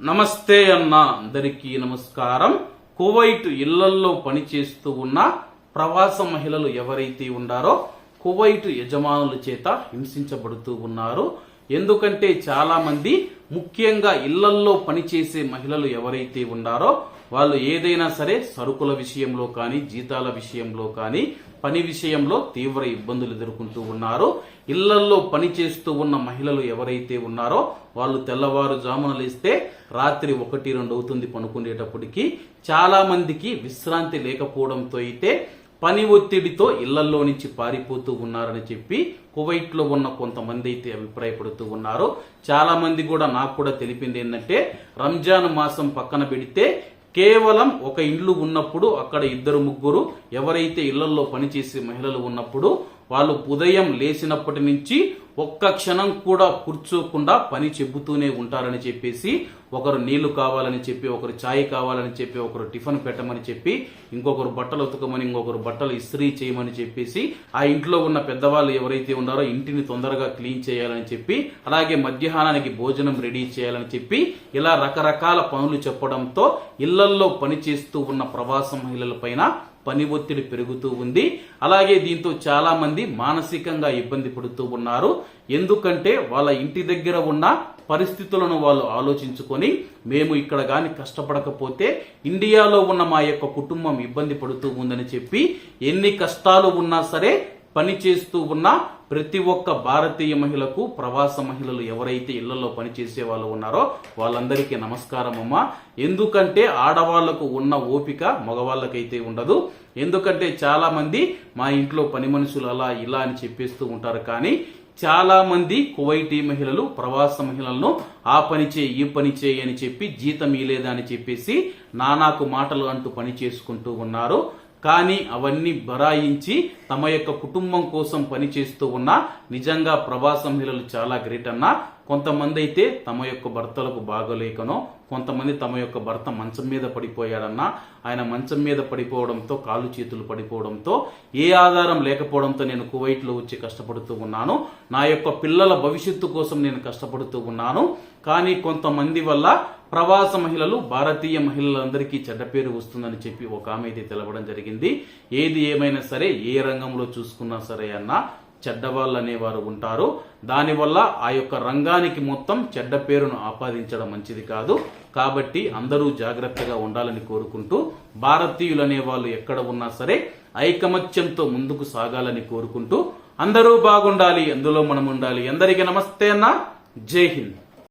నమస్తే అన్న అందరికీ నమస్కారం. కువైట్ ఇళ్లల్లో పనిచేస్తూ ఉన్న ప్రవాస మహిళలు ఎవరైతే ఉన్నారో కువైట్ యజమానుల చేత హింసించబడుతూ ఉన్నారు. ఎందుకంటే చాలా మంది ముఖ్యంగా ఇళ్లల్లో పనిచేసే మహిళలు ఎవరైతే ఉన్నారో వాళ్ళు ఏదైనా సరే సరుకుల విషయంలో కానీ జీతాల విషయంలో కానీ పని విషయంలో తీవ్ర ఇబ్బందులు ఎదుర్కొంటూ ఉన్నారు. ఇళ్లల్లో పని చేస్తూ ఉన్న మహిళలు ఎవరైతే ఉన్నారో వాళ్ళు తెల్లవారుజామున లేస్తే రాత్రి 1-2 అవుతుంది పనుకునేటప్పటికి. చాలా మందికి విశ్రాంతి లేకపోవడంతో అయితే పని ఒత్తిడితో ఇళ్లలో నుంచి పారిపోతూ ఉన్నారని చెప్పి కువైట్ లో ఉన్న కొంతమంది అయితే అభిప్రాయపడుతూ ఉన్నారు. చాలా మంది కూడా నాకు కూడా తెలిపింది ఏంటంటే రంజాన్ మాసం పక్కన పెడితే కేవలం ఒక ఇల్లు ఉన్నప్పుడు అక్కడ 2-3 ఎవరైతే ఇళ్లలో పనిచేసే మహిళలు ఉన్నప్పుడు వాళ్ళు ఉదయం లేచినప్పటి నుంచి ఒక్క క్షణం కూడా కూర్చోకుండా పని చెబుతూనే ఉంటారని చెప్పేసి, ఒకరు నీళ్లు కావాలని చెప్పి, ఒకరు ఛాయ్ కావాలని చెప్పి, ఒకరు టిఫిన్ పెట్టమని చెప్పి, ఇంకొకరు బట్టలు ఉతకమని, ఇంకొకరు బట్టలు ఇస్త్రీ చేయమని చెప్పేసి, ఆ ఇంట్లో ఉన్న పెద్దవాళ్ళు ఎవరైతే ఉన్నారో ఇంటిని తొందరగా క్లీన్ చేయాలని చెప్పి, అలాగే మధ్యాహ్నానికి భోజనం రెడీ చేయాలని చెప్పి, ఇలా రకరకాల పనులు చెప్పడంతో ఇళ్లల్లో పనిచేస్తూ ఉన్న ప్రవాస మహిళల పైన పని ఒత్తిడి పెరుగుతూ ఉంది. అలాగే దీంతో చాలా మంది మానసికంగా ఇబ్బంది పడుతూ ఉన్నారు. ఎందుకంటే వాళ్ళ ఇంటి దగ్గర ఉన్న పరిస్థితులను వాళ్ళు ఆలోచించుకొని మేము ఇక్కడ గాని కష్టపడకపోతే ఇండియాలో ఉన్న మా యొక్క కుటుంబం ఇబ్బంది పడుతూ ఉందని చెప్పి ఎన్ని కష్టాలు ఉన్నా సరే పని చేస్తూ ఉన్న ప్రతి ఒక్క భారతీయ మహిళకు, ప్రవాస మహిళలు ఎవరైతే ఇళ్లలో పనిచేసే వాళ్ళు ఉన్నారో వాళ్ళందరికీ నమస్కారం అమ్మా. ఎందుకంటే ఆడవాళ్లకు ఉన్న ఓపిక మగవాళ్ళకైతే ఉండదు. ఎందుకంటే చాలా మంది మా ఇంట్లో పని మనుషులు అలా ఇలా అని చెప్పేస్తూ ఉంటారు. కానీ చాలా మంది కువైటీ మహిళలు ప్రవాస మహిళలను ఆ పని చేయి ఈ పని చేయి అని చెప్పి జీతం ఇలేదా అని చెప్పేసి నానాకు మాటలు అంటూ పని చేసుకుంటూ ఉన్నారు. కానీ అవన్నీ బరాయించి తమ యొక్క కుటుంబం కోసం పనిచేస్తూ ఉన్న నిజంగా ప్రవాస మహిళలు చాలా గ్రేట్ అన్న. కొంతమంది అయితే తమ యొక్క భర్తలకు బాగోలేకనో, కొంతమంది తమ యొక్క భర్త మంచం మీద పడిపోయాడన్నా, ఆయన మంచం మీద పడిపోవడంతో కాళ్ళు చేతులు పడిపోవడంతో ఏ ఆధారం లేకపోవడంతో నేను కువైట్ లో వచ్చి కష్టపడుతూ ఉన్నాను, నా యొక్క పిల్లల భవిష్యత్తు కోసం నేను కష్టపడుతూ ఉన్నాను. కానీ కొంతమంది వల్ల ప్రవాస మహిళలు భారతీయ మహిళలందరికీ చెడ్డ పేరు వస్తుందని చెప్పి ఒక ఆమె అయితే తెలపడం జరిగింది. ఏది ఏమైనా సరే ఏ రంగంలో చూసుకున్నా సరే అన్న చెడ్డవాళ్ళు అనేవారు ఉంటారు. దానివల్ల ఆ యొక్క రంగానికి మొత్తం చెడ్డ పేరును ఆపాదించడం మంచిది కాదు. కాబట్టి అందరూ జాగ్రత్తగా ఉండాలని కోరుకుంటూ, భారతీయులు అనే వాళ్ళు ఎక్కడ ఉన్నా సరే ఐకమత్యంతో ముందుకు సాగాలని కోరుకుంటూ, అందరూ బాగుండాలి, అందులో మనం ఉండాలి. అందరికీ నమస్తే అన్న. జై హింద్.